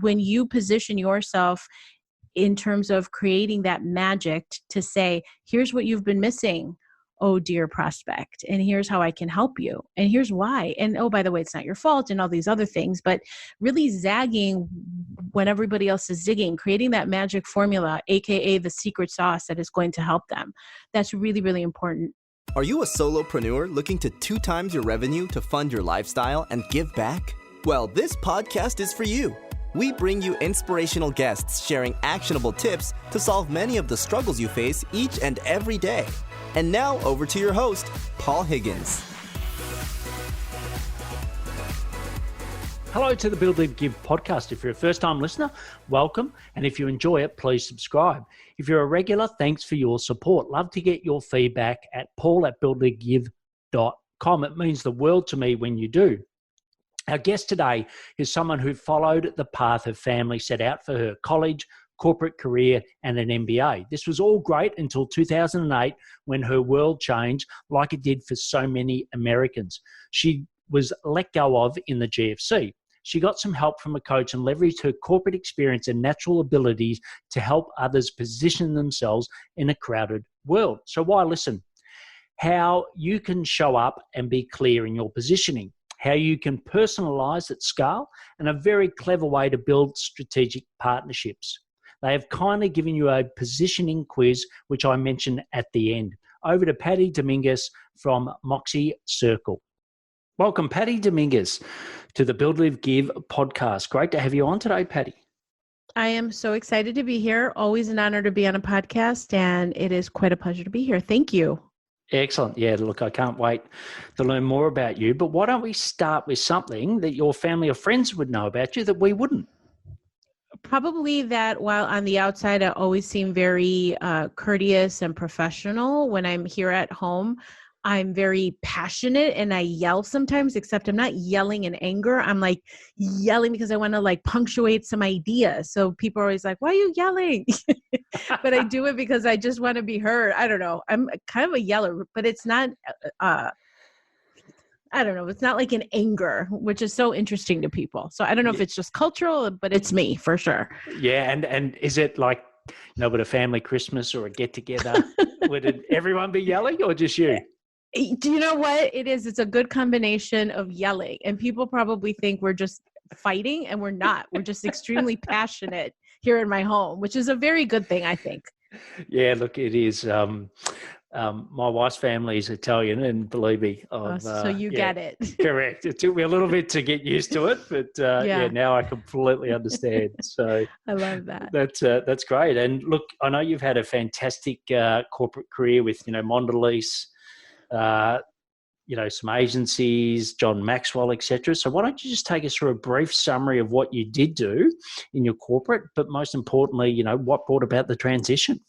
when you position yourself in terms of creating that magic to say, here's what you've been missing, oh dear prospect, and here's how I can help you, and here's why, and oh, by the way, it's not your fault, and all these other things, but really zagging when everybody else is zigging, creating that magic formula, aka the secret sauce that is going to help them. That's really, really important. Are you a solopreneur looking to 2 times your revenue to fund your lifestyle and give back? Well, this podcast is for you. We bring you inspirational guests sharing actionable tips to solve many of the struggles you face each and every day. And now over to your host, Paul Higgins. Hello to the Build, Live, Give podcast. If you're a first-time listener, welcome. And if you enjoy it, please subscribe. If you're a regular, thanks for your support. Love to get your feedback at paul@buildlivegive.com. It means the world to me when you do. Our guest today is someone who followed the path her family set out for her: college, corporate career, and an MBA. This was all great until 2008 when her world changed like it did for so many Americans. She was let go of in the GFC. She got some help from a coach and leveraged her corporate experience and natural abilities to help others position themselves in a crowded world. So why listen? How you can show up and be clear in your positioning, how you can personalize at scale, and a very clever way to build strategic partnerships. They have kindly given you a positioning quiz, which I mentioned at the end. Over to Patty Dominguez from Moxie Circle. Welcome, Patty Dominguez, to the Build, Live, Give podcast. Great to have you on today, Patty. I am so excited to be here. Always an honor to be on a podcast, and it is quite a pleasure to be here. Thank you. Excellent. Yeah, look, I can't wait to learn more about you, but why don't we start with something that your family or friends would know about you that we wouldn't? Probably that while on the outside, I always seem very courteous and professional. When I'm here at home, I'm very passionate and I yell sometimes, except I'm not yelling in anger. I'm like yelling because I want to like punctuate some ideas. So people are always like, why are you yelling? But I do it because I just want to be heard. I don't know. I'm kind of a yeller, but it's not, I don't know. It's not like an anger, which is so interesting to people. So I don't know if it's just cultural, but it's me for sure. Yeah. And is it like, with a family Christmas or a get together, would everyone be yelling or just you? Do you know what it is? It's a good combination of yelling, and people probably think we're just fighting, and we're not. We're just extremely passionate here in my home, which is a very good thing, I think. Yeah, look, it is. My wife's family is Italian, and believe me, so you get it. Correct. It took me a little bit to get used to it, but now I completely understand. So I love that. That's great. And look, I know you've had a fantastic corporate career with Mondelez, some agencies, John Maxwell, etc. So why don't you just take us through a brief summary of what you did do in your corporate, but most importantly, what brought about the transition?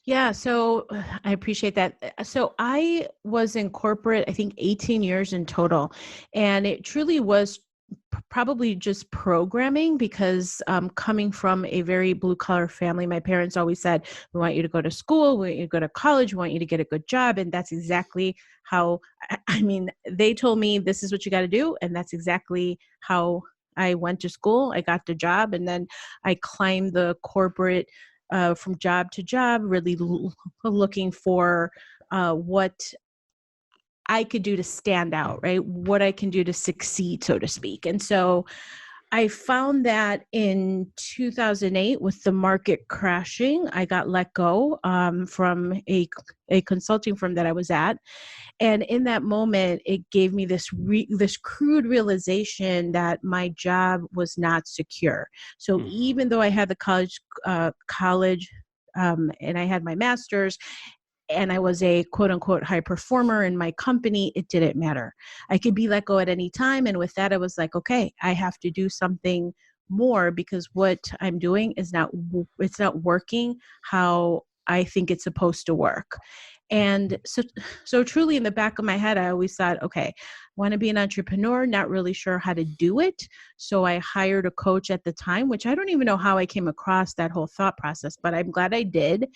Yeah, so I appreciate that. So I was in corporate, I think 18 years in total, and it truly was probably just programming because coming from a very blue collar family, my parents always said, we want you to go to school, we want you to go to college, we want you to get a good job. And that's exactly how, they told me this is what you got to do. And that's exactly how I went to school. I got the job, and then I climbed the corporate from job to job, really looking for what I could do to stand out, right? What I can do to succeed, so to speak. And so I found that in 2008, with the market crashing, I got let go from a consulting firm that I was at. And in that moment, it gave me this crude realization that my job was not secure. So even though I had the college, and I had my master's, and I was a quote unquote high performer in my company, it didn't matter. I could be let go at any time. And with that, I was like, okay, I have to do something more because what I'm doing is it's not working how I think it's supposed to work. And so truly in the back of my head, I always thought, okay, I want to be an entrepreneur, not really sure how to do it. So I hired a coach at the time, which I don't even know how I came across that whole thought process, but I'm glad I did.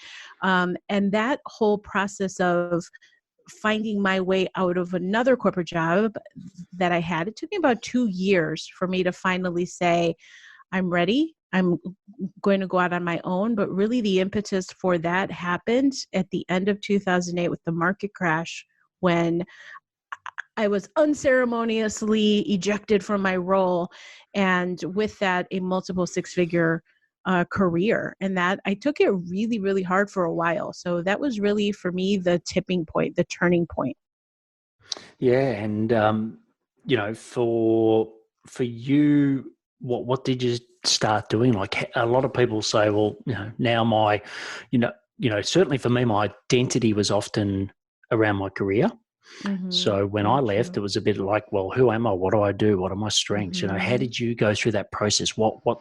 And that whole process of finding my way out of another corporate job that I had, it took me about 2 years for me to finally say, I'm ready. I'm going to go out on my own. But really the impetus for that happened at the end of 2008 with the market crash, when I was unceremoniously ejected from my role. And with that, a multiple six-figure career. And that I took it really, really hard for a while. So that was really, for me, the tipping point, the turning point. Yeah. And, for you, what did you start doing? Like, a lot of people say, well, now certainly for me, my identity was often around my career. So when I left, it was a bit like, well, who am I? What do I do? What are my strengths? How did you go through that process? What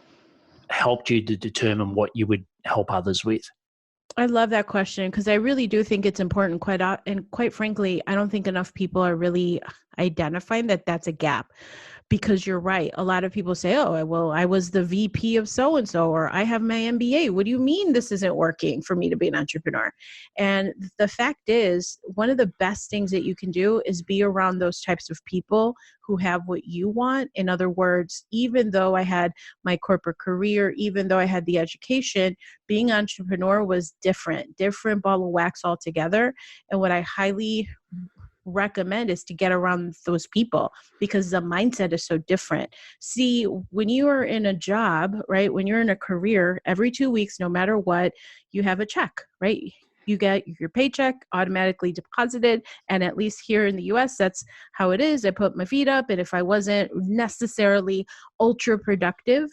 helped you to determine what you would help others with? I love that question, because I really do think it's important. And quite frankly, I don't think enough people are really identifying that that's a gap. Because you're right. A lot of people say, oh, well, I was the VP of so-and-so, or I have my MBA. What do you mean this isn't working for me to be an entrepreneur? And the fact is, one of the best things that you can do is be around those types of people who have what you want. In other words, even though I had my corporate career, even though I had the education, being an entrepreneur was different ball of wax altogether. And what I highly recommend is to get around those people, because the mindset is so different. See, when you are in a job, right, when you're in a career, every 2 weeks, no matter what, you have a check, right? You get your paycheck automatically deposited. And at least here in the US, that's how it is. I put my feet up. And if I wasn't necessarily ultra productive,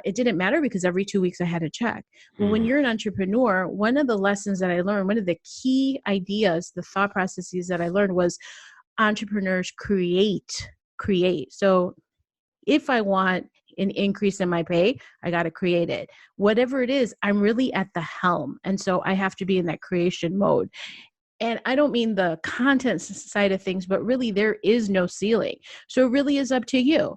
it didn't matter, because every 2 weeks I had a check. Well, when you're an entrepreneur, one of the lessons that I learned, one of the key ideas, the thought processes that I learned was entrepreneurs create. So if I want an increase in my pay, I got to create it. Whatever it is, I'm really at the helm. And so I have to be in that creation mode. And I don't mean the content side of things, but really there is no ceiling. So it really is up to you.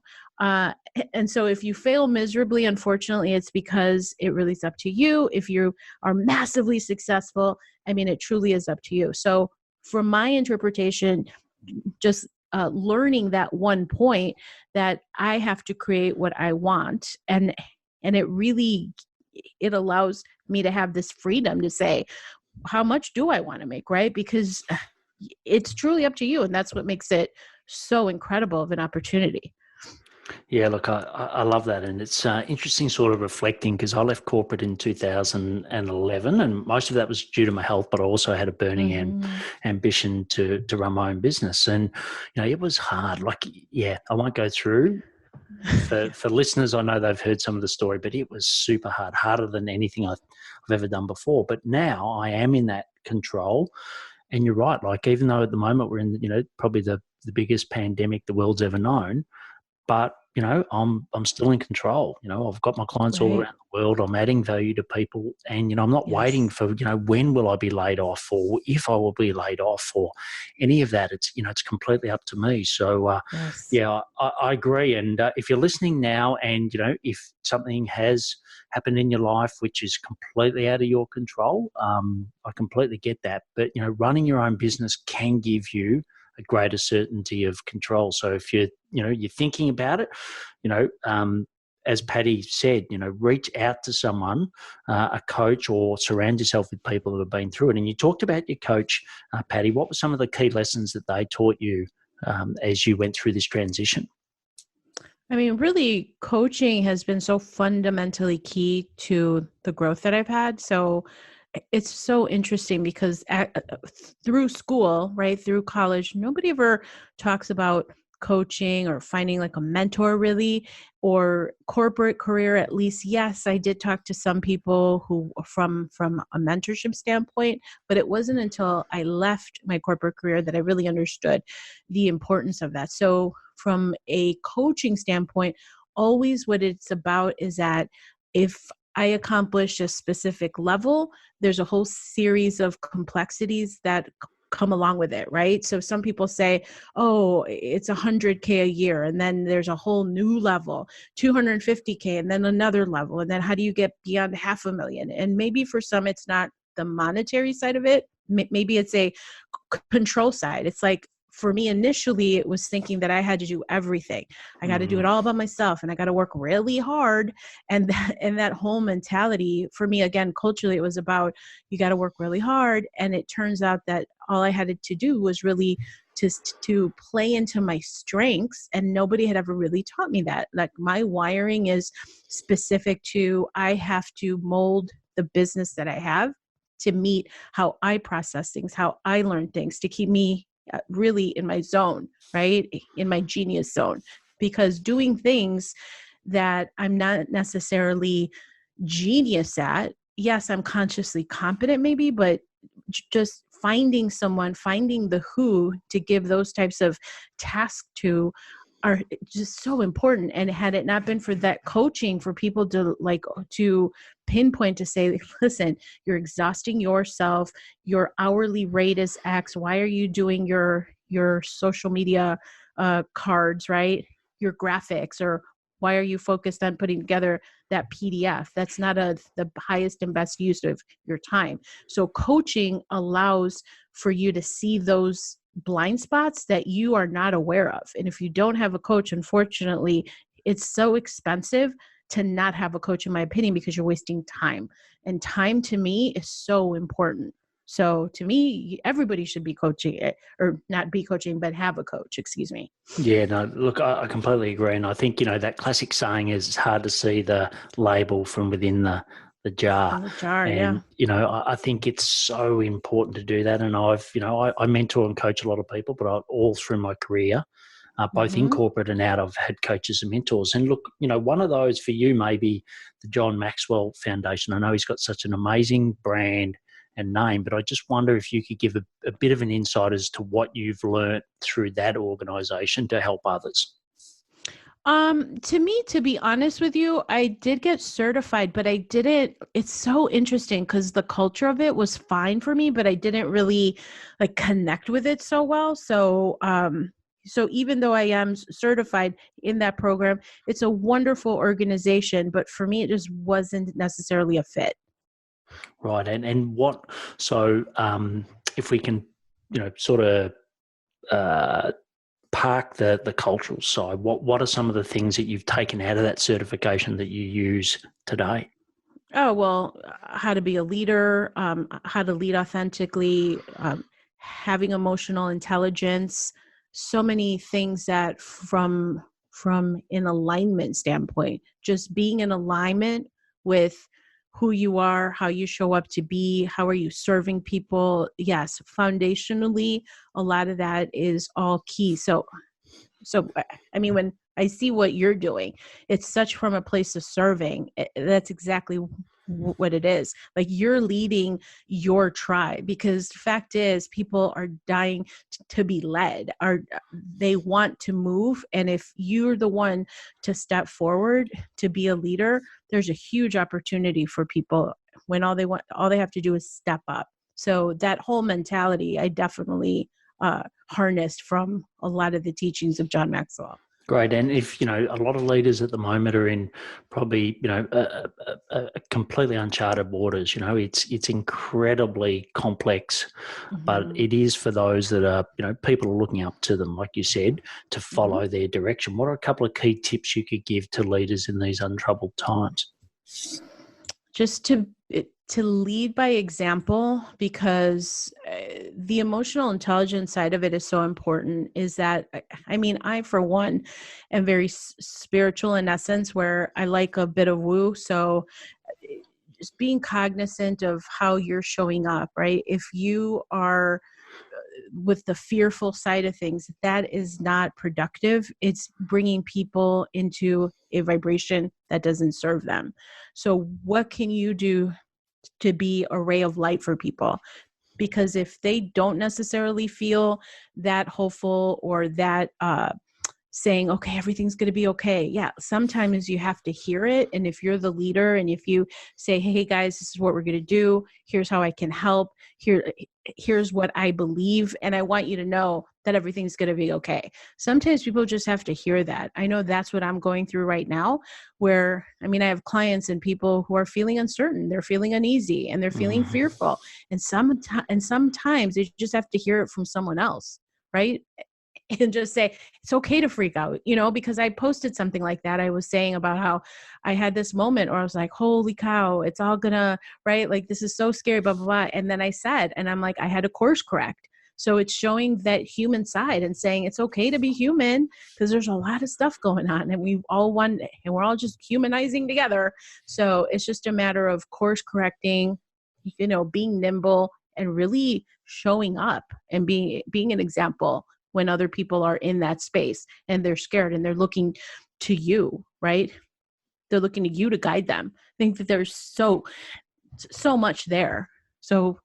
And so if you fail miserably, unfortunately, it's because it really is up to you. If you are massively successful, I mean, it truly is up to you. So from my interpretation, just learning that one point, that I have to create what I want. And it allows me to have this freedom to say, how much do I want to make, right? Because it's truly up to you. And that's what makes it so incredible of an opportunity. Yeah, look, I love that. And it's interesting sort of reflecting, because I left corporate in 2011, and most of that was due to my health, but I also had a burning ambition to run my own business. And, it was hard. Like, yeah, I won't go through. For listeners, I know they've heard some of the story, but it was super hard, harder than anything I've ever done before. But now I am in that control. And you're right. Like, even though at the moment we're in, probably the biggest pandemic the world's ever known, but I'm still in control. I've got my clients all around the world. I'm adding value to people, and I'm not waiting for when will I be laid off, or if I will be laid off, or any of that. It's it's completely up to me. So yeah, I agree. And if you're listening now, and if something has happened in your life which is completely out of your control, I completely get that. But running your own business can give you a greater certainty of control. So if you're thinking about it, as Patty said, reach out to someone, a coach, or surround yourself with people that have been through it. And you talked about your coach, Patty. What were some of the key lessons that they taught you as you went through this transition? I mean, really, coaching has been so fundamentally key to the growth that I've had. So it's so interesting, because through school, right, through college, nobody ever talks about coaching or finding like a mentor, really, or corporate career. At least, yes, I did talk to some people who from a mentorship standpoint, but it wasn't until I left my corporate career that I really understood the importance of that. So from a coaching standpoint, always what it's about is that if I accomplish a specific level, there's a whole series of complexities that come along with it, right? So some people say, oh, it's 100K a year. And then there's a whole new level, 250K, and then another level. And then how do you get beyond 500,000? And maybe for some, it's not the monetary side of it. Maybe it's a control side. It's like, for me, initially, it was thinking that I had to do everything. I got to do it all by myself, and I got to work really hard. And that whole mentality for me, again, culturally, it was about, you got to work really hard. And it turns out that all I had to do was really just to play into my strengths. And nobody had ever really taught me that. Like, my wiring is specific to, I have to mold the business that I have to meet how I process things, how I learn things, to keep me really in my zone, right? In my genius zone. Because doing things that I'm not necessarily genius at, yes, I'm consciously competent maybe, but just finding the who to give those types of tasks to are just so important. And had it not been for that coaching, for people to pinpoint, to say, listen, you're exhausting yourself, your hourly rate is X, why are you doing your social media cards, right? Your graphics, or why are you focused on putting together that PDF? That's not the highest and best use of your time. So coaching allows for you to see those blind spots that you are not aware of. And if you don't have a coach, unfortunately, it's so expensive to not have a coach, in my opinion, because you're wasting time. And time, to me, is so important. So to me, everybody should be coaching, or not be coaching, but have a coach, excuse me. Yeah, no, look, I completely agree. And I think, that classic saying is, it's hard to see the label from within the jar. In the jar, And, yeah. I think it's so important to do that. And I mentor and coach a lot of people, but all through my career, both in corporate and out, I've had coaches and mentors. And look, one of those for you may be the John Maxwell Foundation. I know he's got such an amazing brand and name, but I just wonder if you could give a bit of an insight as to what you've learned through that organization to help others. To me, to be honest with you, I did get certified, but I didn't. It's so interesting because the culture of it was fine for me, but I didn't really connect with it so well. So, so even though I am certified in that program, it's a wonderful organization, but for me, it just wasn't necessarily a fit. Right. And what, so if we can, sort of park the cultural side, what are some of the things that you've taken out of that certification that you use today? Oh, well, how to be a leader, how to lead authentically, having emotional intelligence, so many things that from an alignment standpoint, just being in alignment with who you are, how you show up to be, how are you serving people. Yes, foundationally, a lot of that is all key. So I mean, when I see what you're doing, it's such from a place of serving. That's exactly what it is. Like, you're leading your tribe, because the fact is, people are dying to be led, they want to move. And if you're the one to step forward to be a leader, there's a huge opportunity for people when all they have to do is step up. So that whole mentality, I definitely harnessed from a lot of the teachings of John Maxwell. Great. And if, a lot of leaders at the moment are in probably, a completely uncharted waters, it's incredibly complex, but it is for those that are, people are looking up to them, like you said, to follow their direction. What are a couple of key tips you could give to leaders in these untroubled times? Just to lead by example, because the emotional intelligence side of it is so important. Is that, I mean, I, for one, am very spiritual in essence, where I like a bit of woo. So just being cognizant of how you're showing up, right? If you are with the fearful side of things, that is not productive. It's bringing people into a vibration that doesn't serve them. So what can you do to be a ray of light for people? Because if they don't necessarily feel that hopeful, or that saying, okay, everything's going to be okay. Yeah, sometimes you have to hear it. And if you're the leader, and if you say, hey guys, this is what we're going to do, here's how I can help, here's what I believe, and I want you to know that everything's going to be okay. Sometimes people just have to hear that. I know that's what I'm going through right now, where, I mean, I have clients and people who are feeling uncertain, they're feeling uneasy, and they're feeling fearful. And sometimes they just have to hear it from someone else. right? And just say, it's okay to freak out, because I posted something like that. I was saying about how I had this moment where I was like, holy cow, it's all gonna, right? Like, this is so scary, blah, blah, blah. And then I said, and I'm like, I had to course correct. So it's showing that human side and saying it's okay to be human, because there's a lot of stuff going on and we all want, and we're all just humanizing together. So it's just a matter of course correcting, being nimble and really showing up and being an example when other people are in that space and they're scared and they're looking to you, right? They're looking to you to guide them. I think that there's so much there. So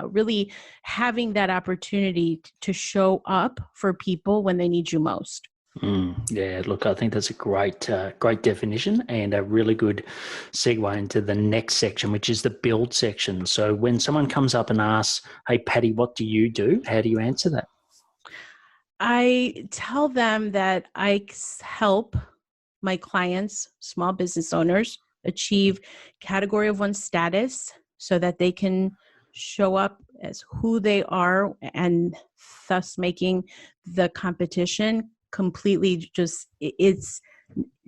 really having that opportunity to show up for people when they need you most. Yeah, look, I think that's a great definition and a really good segue into the next section, which is the build section. So when someone comes up and asks, hey, Patty, what do you do? How do you answer that? I tell them that I help my clients, small business owners, achieve category of one status so that they can show up as who they are, and thus making the competition completely it's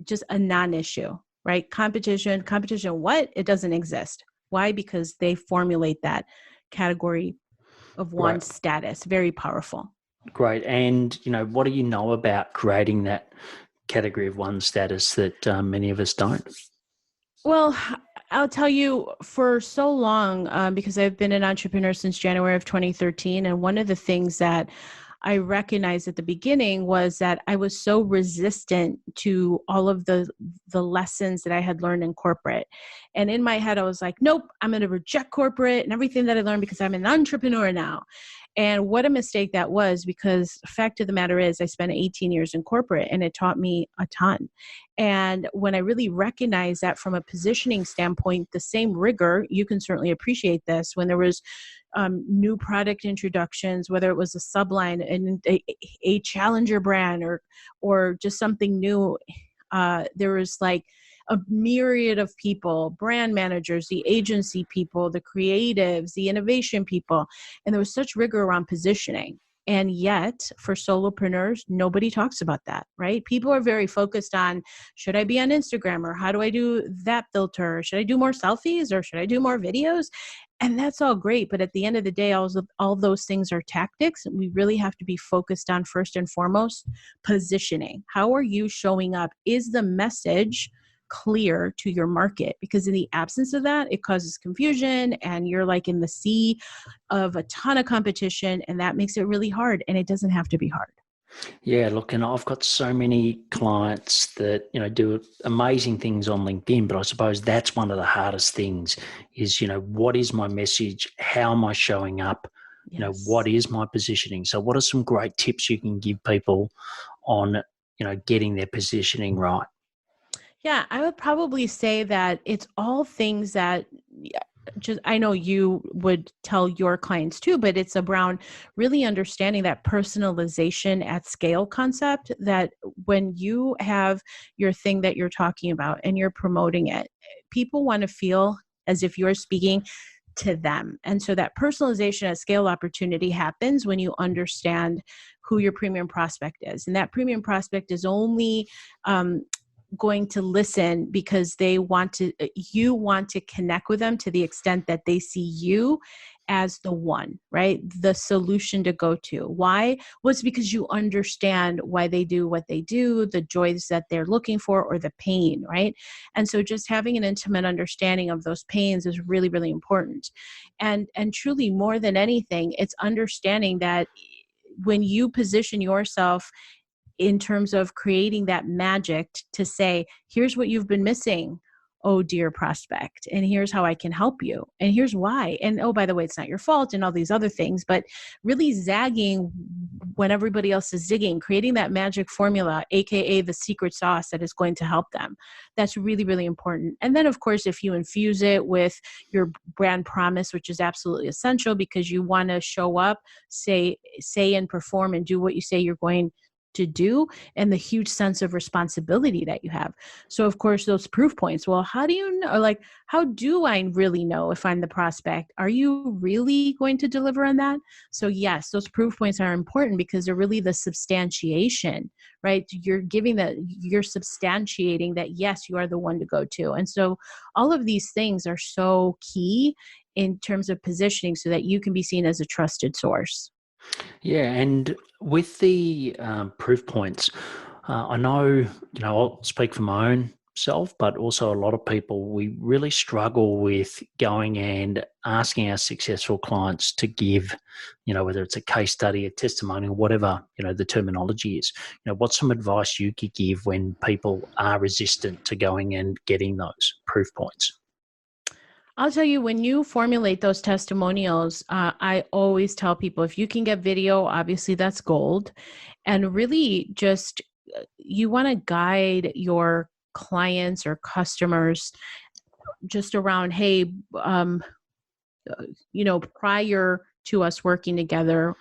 just a non-issue, right? Competition, what? It doesn't exist. Why? Because they formulate that category of one status. Very powerful. Great. And, what do you know about creating that category of one status that many of us don't? Well, I'll tell you, for so long, because I've been an entrepreneur since January of 2013. And one of the things that I recognized at the beginning was that I was so resistant to all of the lessons that I had learned in corporate. And in my head, I was like, nope, I'm going to reject corporate and everything that I learned because I'm an entrepreneur now. And what a mistake that was, because the fact of the matter is I spent 18 years in corporate and it taught me a ton. And when I really recognized that from a positioning standpoint, the same rigor, you can certainly appreciate this, when there was new product introductions, whether it was a subline and a challenger brand or just something new, there was like a myriad of people, brand managers, the agency people, the creatives, the innovation people. And there was such rigor around positioning. And yet for solopreneurs, nobody talks about that, right? People are very focused on, should I be on Instagram, or how do I do that filter? Or should I do more selfies, or should I do more videos? And that's all great. But at the end of the day, all those things are tactics. We really have to be focused on, first and foremost, positioning. How are you showing up? Is the message clear to your market? Because in the absence of that, it causes confusion and you're like in the sea of a ton of competition, and that makes it really hard, and it doesn't have to be hard. Yeah, look, and I've got so many clients that, do amazing things on LinkedIn, but I suppose that's one of the hardest things is, what is my message? How am I showing up? Yes. What is my positioning? So what are some great tips you can give people on, getting their positioning right? Yeah, I would probably say that it's all things that just, I know you would tell your clients too, but it's around really understanding that personalization at scale concept, that when you have your thing that you're talking about and you're promoting it, people want to feel as if you're speaking to them. And so that personalization at scale opportunity happens when you understand who your premium prospect is. And that premium prospect is only going to listen because you want to connect with them to the extent that they see you as the one, right? The solution to go to. Why? Well, it's because you understand why they do what they do, the joys that they're looking for, or the pain, right? And so just having an intimate understanding of those pains is really, really important. And truly, more than anything, it's understanding that when you position yourself in terms of creating that magic to say, here's what you've been missing, oh dear prospect, and here's how I can help you, and here's why, and oh, by the way, it's not your fault, and all these other things, but really zagging when everybody else is zigging, creating that magic formula, aka the secret sauce that is going to help them. That's really, really important. And then of course, if you infuse it with your brand promise, which is absolutely essential because you want to show up, say and perform and do what you say you're going to do and the huge sense of responsibility that you have. So of course, those proof points, well, how do you know, like, how do I really know if I'm the prospect? Are you really going to deliver on that? So yes, those proof points are important because they're really the substantiation, right? You're substantiating that, yes, you are the one to go to. And so all of these things are so key in terms of positioning so that you can be seen as a trusted source. Yeah, and with the proof points, I know, I'll speak for my own self, but also a lot of people, we really struggle with going and asking our successful clients to give, whether it's a case study, a testimonial, whatever, the terminology is. What's some advice you could give when people are resistant to going and getting those proof points? I'll tell you, when you formulate those testimonials, I always tell people if you can get video, obviously that's gold. And really just you want to guide your clients or customers just around, hey, prior to us working together,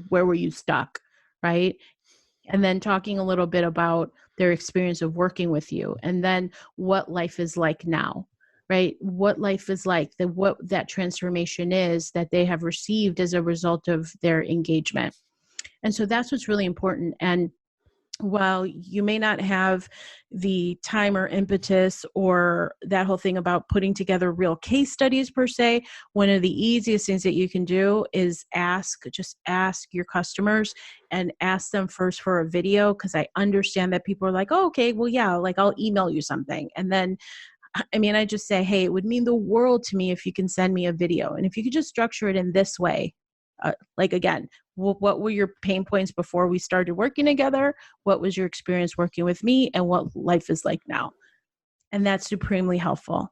where were you stuck, right? And then talking a little bit about their experience of working with you, and then what life is like now, right? What life is like, what that transformation is that they have received as a result of their engagement. And so that's what's really important. And while you may not have the time or impetus or that whole thing about putting together real case studies per se, one of the easiest things that you can do is just ask your customers and ask them first for a video, because I understand that people are like, oh, okay, well, yeah, like I'll email you something. And then I just say, hey, it would mean the world to me if you can send me a video. And if you could just structure it in this way, again, what were your pain points before we started working together? What was your experience working with me? And what life is like now? And that's supremely helpful.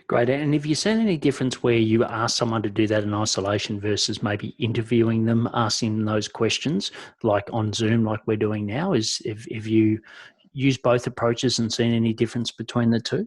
Great. And have you seen any difference where you ask someone to do that in isolation versus maybe interviewing them, asking them those questions, like on Zoom, like we're doing now? Have you used both approaches and seen any difference between the two?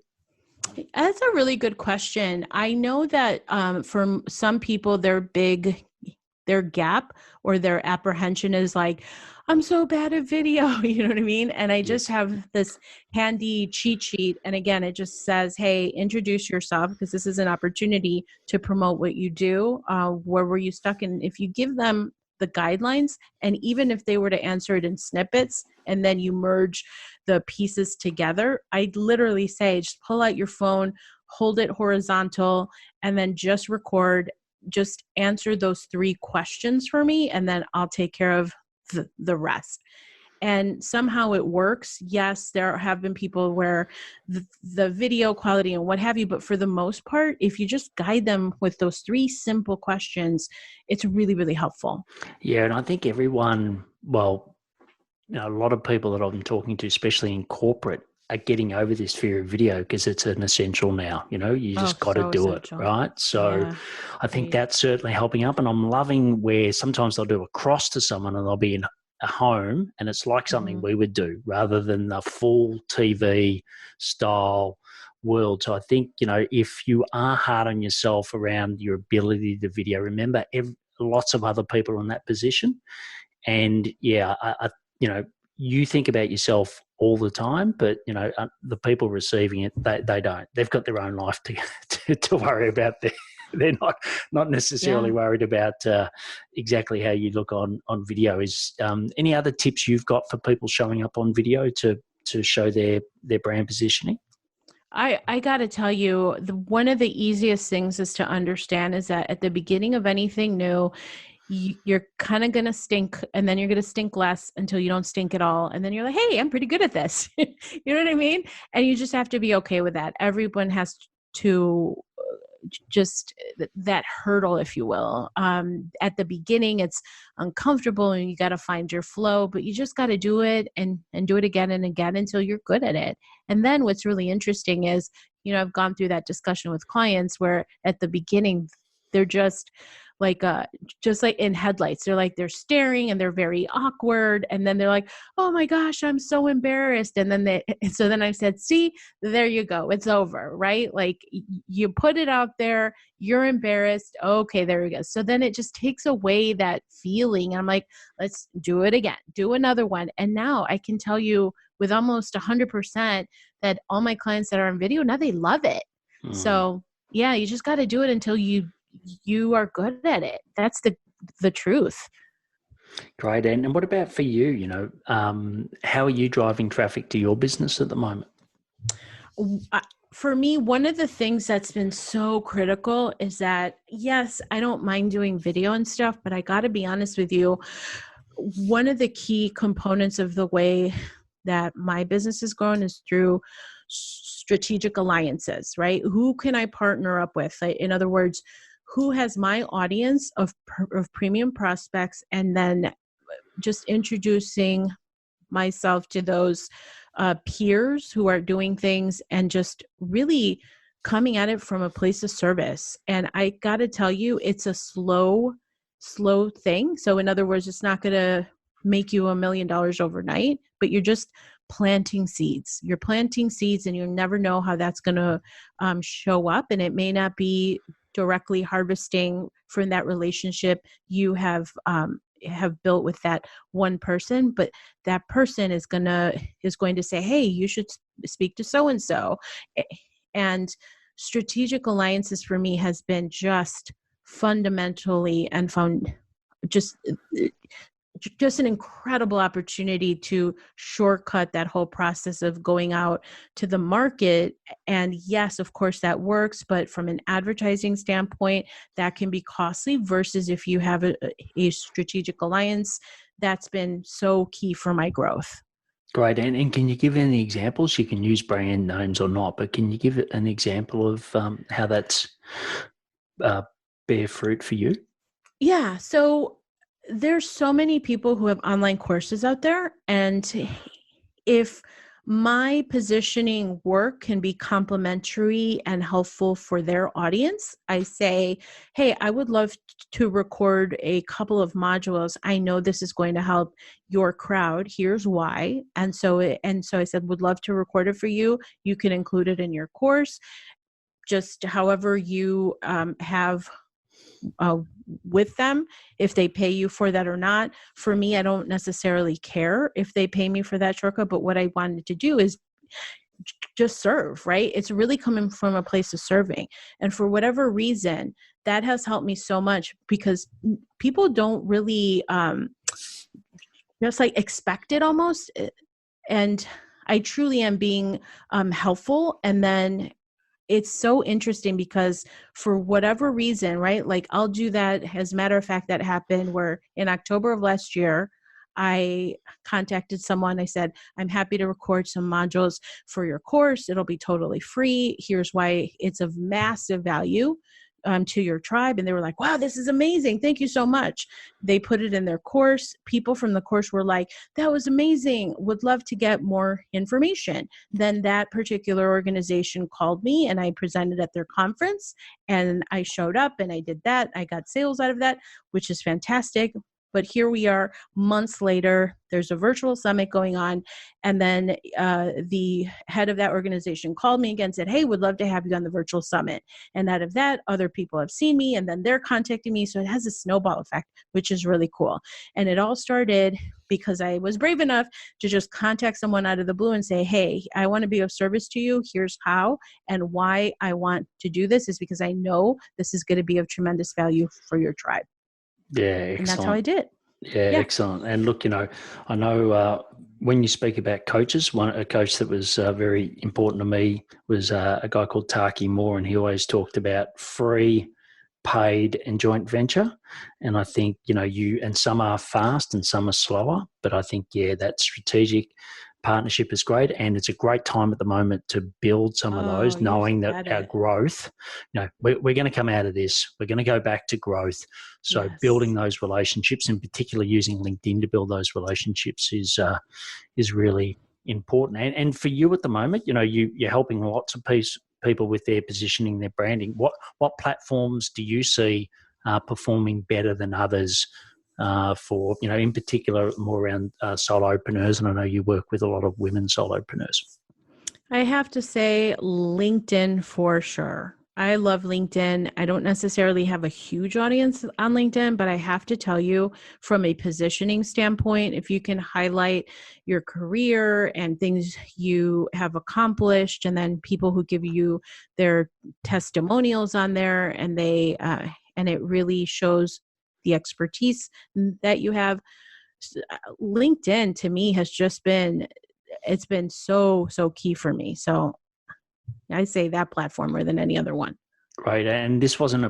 That's a really good question. I know that for some people, their gap or their apprehension is like, I'm so bad at video, you know what I mean? And I just have this handy cheat sheet. And again, it just says, hey, introduce yourself, because this is an opportunity to promote what you do. Where were you stuck? And if you give them the guidelines, and even if they were to answer it in snippets, and then you merge the pieces together, I literally say, just pull out your phone, hold it horizontal, and then just record, just answer those 3 questions for me, and then I'll take care of the rest. And somehow it works. Yes, there have been people where the video quality and what have you, but for the most part, if you just guide them with those 3 simple questions, it's really, really helpful. Yeah, and I think everyone, well, a lot of people that I'm talking to, especially in corporate, are getting over this fear of video because it's an essential now. You just got to do essential. it, right? So Yeah, I think right. that's certainly helping up. And I'm loving where sometimes they'll do a cross to someone and they'll be in a home and it's like something we would do rather than the full TV style world. So I think, if you are hard on yourself around your ability to video, remember lots of other people are in that position. And yeah, you think about yourself all the time, but the people receiving it, they don't. They've got their own life to worry about. They're not necessarily worried about exactly how you look on video. Is any other tips you've got for people showing up on video to show their brand positioning? I got to tell you, one of the easiest things is to understand is that at the beginning of anything new, you're kind of going to stink, and then you're going to stink less until you don't stink at all. And then you're like, hey, I'm pretty good at this. You know what I mean? And you just have to be okay with that. Everyone has to just that hurdle, if you will. At the beginning, it's uncomfortable and you got to find your flow, but you just got to do it and do it again and again until you're good at it. And then what's really interesting is, I've gone through that discussion with clients where at the beginning, they're just just like in headlights. They're staring and they're very awkward. And then they're like, oh my gosh, I'm so embarrassed. And then so then I said, see, there you go. It's over, right? Like you put it out there, you're embarrassed. Okay, there we go. So then it just takes away that feeling. I'm like, let's do it again, do another one. And now I can tell you with almost 100% that all my clients that are on video, now they love it. So yeah, you just got to do it until you are good at it. That's the truth. Great. And what about for you? How are you driving traffic to your business at the moment? For me, one of the things that's been so critical is that, yes, I don't mind doing video and stuff, but I got to be honest with you. One of the key components of the way that my business has grown is through strategic alliances, right? Who can I partner up with? In other words, who has my audience of premium prospects, and then just introducing myself to those peers who are doing things and just really coming at it from a place of service. And I got to tell you, it's a slow thing. So in other words, it's not going to make you $1 million overnight, but you're just planting seeds. You're planting seeds and you never know how that's going to show up. And it may not be directly harvesting from that relationship you have built with that one person, but that person is going to say, hey, you should speak to so-and-so. And strategic alliances for me has been just fundamentally and found just an incredible opportunity to shortcut that whole process of going out to the market. And yes, of course that works, but from an advertising standpoint, that can be costly versus if you have a strategic alliance. That's been so key for my growth. Great. And can you give any examples? You can use brand names or not, but can you give an example of how that's bear fruit for you? Yeah. So there's so many people who have online courses out there. And if my positioning work can be complementary and helpful for their audience, I say, hey, I would love to record a couple of modules. I know this is going to help your crowd. Here's why. And so I said, would love to record it for you. You can include it in your course, just however you have with them, if they pay you for that or not. For me, I don't necessarily care if they pay me for that shortcut, but what I wanted to do is just serve, right? It's really coming from a place of serving. And for whatever reason, that has helped me so much because people don't really just like expect it almost. And I truly am being helpful. And then it's so interesting because for whatever reason, right? Like I'll do that. As a matter of fact, that happened where in October of last year, I contacted someone. I said, I'm happy to record some modules for your course. It'll be totally free. Here's why it's of massive value to your tribe. And they were like, wow, this is amazing. Thank you so much. They put it in their course. People from the course were like, that was amazing. Would love to get more information. Then that particular organization called me and I presented at their conference and I showed up and I did that. I got sales out of that, which is fantastic. But here we are months later, there's a virtual summit going on. And then the head of that organization called me again and said, hey, would love to have you on the virtual summit. And out of that, other people have seen me and then they're contacting me. So it has a snowball effect, which is really cool. And it all started because I was brave enough to just contact someone out of the blue and say, hey, I want to be of service to you. Here's how. And why I want to do this is because I know this is going to be of tremendous value for your tribe. Yeah, excellent. And that's how I did. Yeah, excellent. And look, I know when you speak about coaches, a coach that was very important to me was a guy called Taki Moore, and he always talked about free, paid, and joint venture. And I think, and some are fast and some are slower, but I think, that strategic partnership is great, and it's a great time at the moment to build some of those, knowing that our growth, we're going to come out of this, we're going to go back to growth. So building those relationships, and particularly using LinkedIn to build those relationships, is really important. And for you at the moment, you're helping lots of people with their positioning, their branding. What platforms do you see are performing better than others for, in particular, more around solopreneurs. And I know you work with a lot of women solopreneurs. I have to say LinkedIn for sure. I love LinkedIn. I don't necessarily have a huge audience on LinkedIn, but I have to tell you, from a positioning standpoint, if you can highlight your career and things you have accomplished, and then people who give you their testimonials on there, and and it really shows the expertise that you have. LinkedIn to me has just been, it's been so key for me. So I say that platform more than any other one. Right. And this wasn't a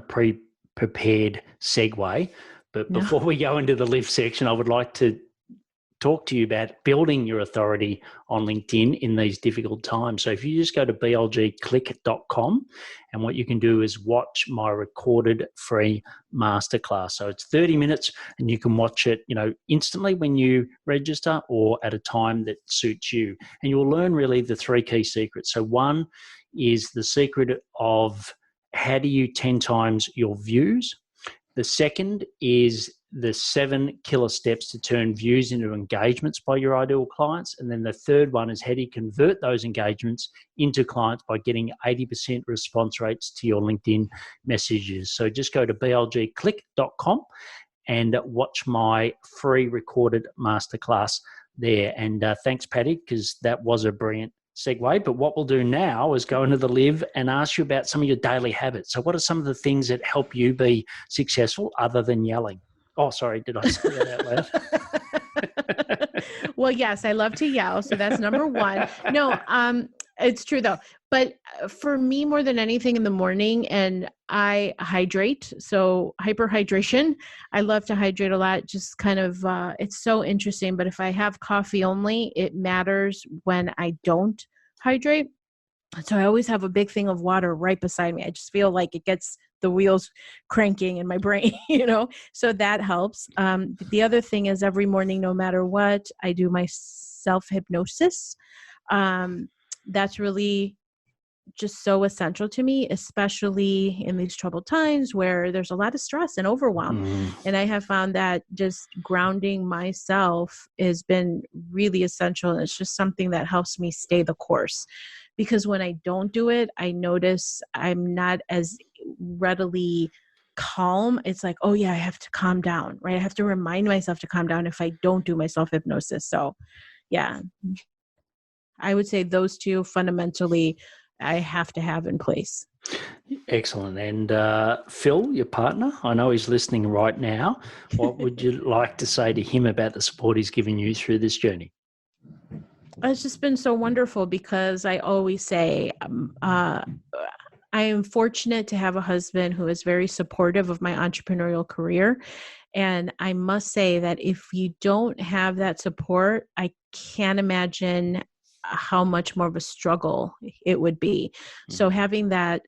prepared segue, but No. before we go into the live section, I would like to talk to you about building your authority on LinkedIn in these difficult times. So if you just go to blgclick.com, and what you can do is watch my recorded free masterclass. So it's 30 minutes and you can watch it, instantly when you register or at a time that suits you. And you'll learn really the 3 key secrets. So one is the secret of how do you 10 times your views. The second is the 7 killer steps to turn views into engagements by your ideal clients. And then the third one is how do you convert those engagements into clients by getting 80% response rates to your LinkedIn messages. So just go to blgclick.com and watch my free recorded masterclass there. And thanks, Patty, because that was a brilliant segue. But what we'll do now is go into the live and ask you about some of your daily habits. So what are some of the things that help you be successful other than yelling? Oh, sorry, did I say that out loud? Well, yes, I love to yell. So that's number one. No, it's true though. But for me, more than anything in the morning, and I hydrate. So hyperhydration, I love to hydrate a lot. Just kind of, it's so interesting. But if I have coffee only, it matters when I don't hydrate. So I always have a big thing of water right beside me. I just feel like it gets the wheels cranking in my brain, so that helps. The other thing is every morning, no matter what, I do my self-hypnosis. That's really just so essential to me, especially in these troubled times where there's a lot of stress and overwhelm. And I have found that just grounding myself has been really essential. And it's just something that helps me stay the course. Because when I don't do it, I notice I'm not as readily calm. It's like, oh yeah, I have to calm down, right? I have to remind myself to calm down if I don't do my self-hypnosis. So yeah, I would say those two fundamentally I have to have in place. Excellent. And Phil, your partner, I know he's listening right now. What would you like to say to him about the support he's given you through this journey? It's just been so wonderful because I always say I am fortunate to have a husband who is very supportive of my entrepreneurial career. And I must say that if you don't have that support, I can't imagine how much more of a struggle it would be. So having that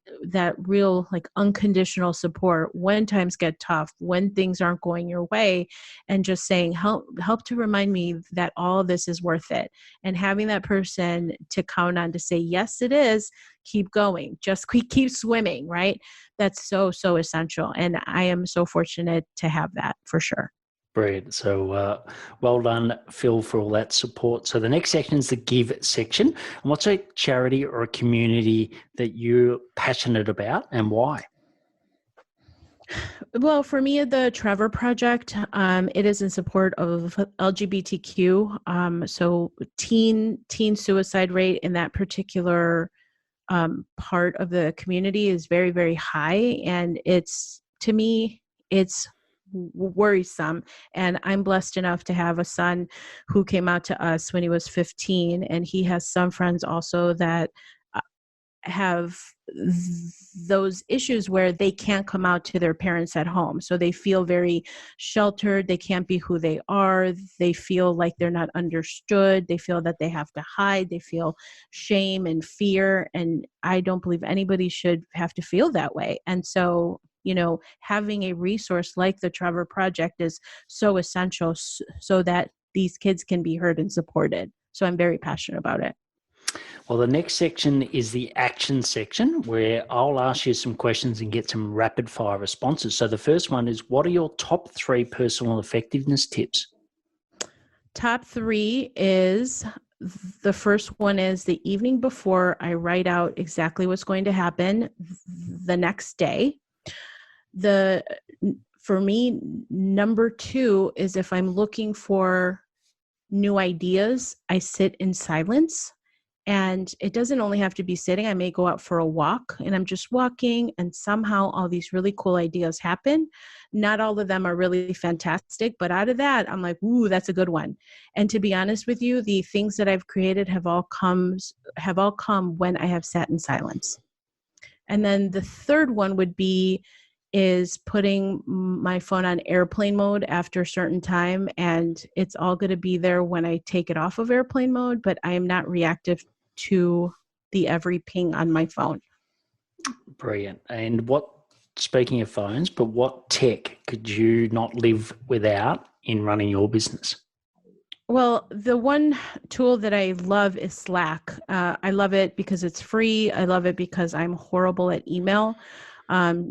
real like unconditional support when times get tough, when things aren't going your way, and just saying help to remind me that all of this is worth it, and having that person to count on to say yes it is, keep going, just keep swimming, right? That's so essential, and I am so fortunate to have that for sure. Brilliant. So well done, Phil, for all that support. So the next section is the give section. And what's a charity or a community that you're passionate about and why? Well, for me, the Trevor Project, it is in support of LGBTQ. So teen suicide rate in that particular part of the community is very, very high. And to me, it's worrisome. And I'm blessed enough to have a son who came out to us when he was 15, and he has some friends also that have those issues where they can't come out to their parents at home. So they feel very sheltered. They can't be who they are. They feel like they're not understood. They feel that they have to hide. They feel shame and fear. And I don't believe anybody should have to feel that way. And so, having a resource like the Trevor Project is so essential so that these kids can be heard and supported. So I'm very passionate about it. Well, the next section is the action section, where I'll ask you some questions and get some rapid fire responses. So the first one is, what are your top 3 personal effectiveness tips? Top 3 is, the first one is the evening before, I write out exactly what's going to happen the next day. For me, number 2 is, if I'm looking for new ideas, I sit in silence. And it doesn't only have to be sitting. I may go out for a walk and I'm just walking, and somehow all these really cool ideas happen. Not all of them are really fantastic, but out of that, I'm like, ooh, that's a good one. And to be honest with you, the things that I've created have all come when I have sat in silence. And then the third one is putting my phone on airplane mode after a certain time, and it's all going to be there when I take it off of airplane mode, but I am not reactive to the every ping on my phone. Brilliant. And speaking of phones, but what tech could you not live without in running your business? Well, the one tool that I love is Slack. I love it because it's free. I love it because I'm horrible at email.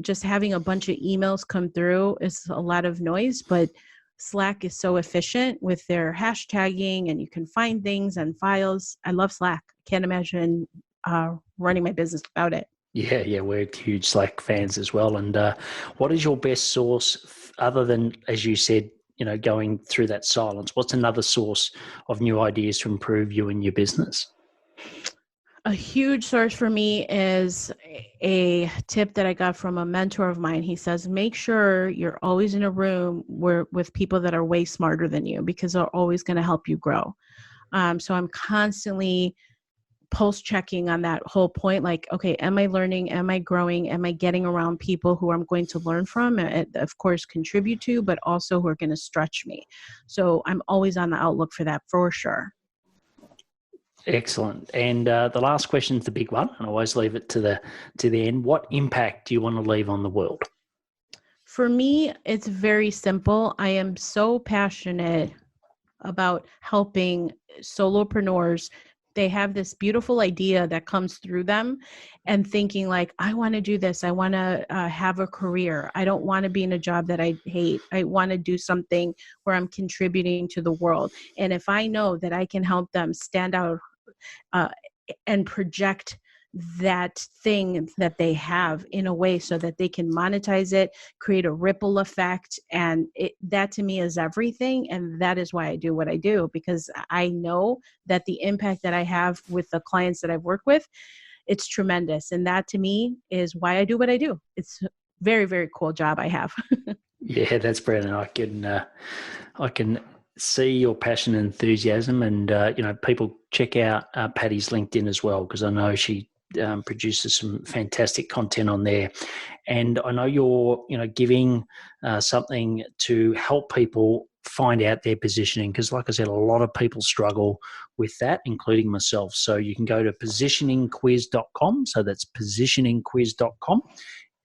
Just having a bunch of emails come through is a lot of noise, but Slack is so efficient with their hashtagging, and you can find things and files. I love Slack. Can't imagine running my business without it. Yeah, we're huge Slack fans as well. And what is your best source, other than, as you said, going through that silence? What's another source of new ideas to improve you and your business? A huge source for me is a tip that I got from a mentor of mine. He says, make sure you're always in a room with people that are way smarter than you, because they're always going to help you grow. So I'm constantly pulse checking on that whole point. Like, okay, am I learning? Am I growing? Am I getting around people who I'm going to learn from and, of course, contribute to, but also who are going to stretch me? So I'm always on the outlook for that, for sure. Excellent. And the last question is the big one, and I always leave it to the end. What impact do you want to leave on the world? For me, it's very simple. I am so passionate about helping solopreneurs. They have this beautiful idea that comes through them, and thinking like, I want to do this. I want to have a career. I don't want to be in a job that I hate. I want to do something where I'm contributing to the world. And if I know that I can help them stand out and project that thing that they have in a way so that they can monetize it, create a ripple effect. And that to me is everything. And that is why I do what I do, because I know that the impact that I have with the clients that I've worked with, it's tremendous. And that to me is why I do what I do. It's a very, very cool job I have. Yeah, that's brilliant. I can see your passion and enthusiasm, and people check out Patty's LinkedIn as well, because I know she produces some fantastic content on there. And I know you're giving something to help people find out their positioning, because like I said, a lot of people struggle with that, including myself. So you can go to positioningquiz.com. So that's positioningquiz.com.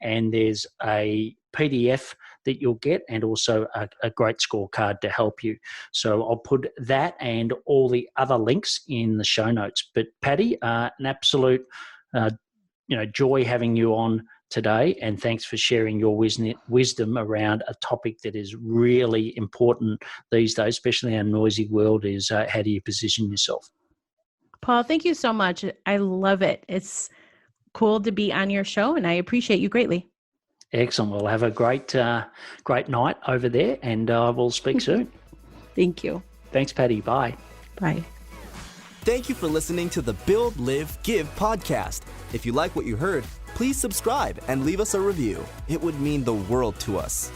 And there's a PDF that you'll get, and also a great scorecard to help you. So I'll put that and all the other links in the show notes. But Patty, an absolute joy having you on today, and thanks for sharing your wisdom around a topic that is really important these days, especially in our noisy world, is how do you position yourself? Paul, thank you so much. I love it. It's cool to be on your show, and I appreciate you greatly. Excellent. We'll have a great night over there, and we'll speak soon. Thank you. Thanks, Patty. Bye. Bye. Thank you for listening to the Build, Live, Give podcast. If you like what you heard, please subscribe and leave us a review. It would mean the world to us.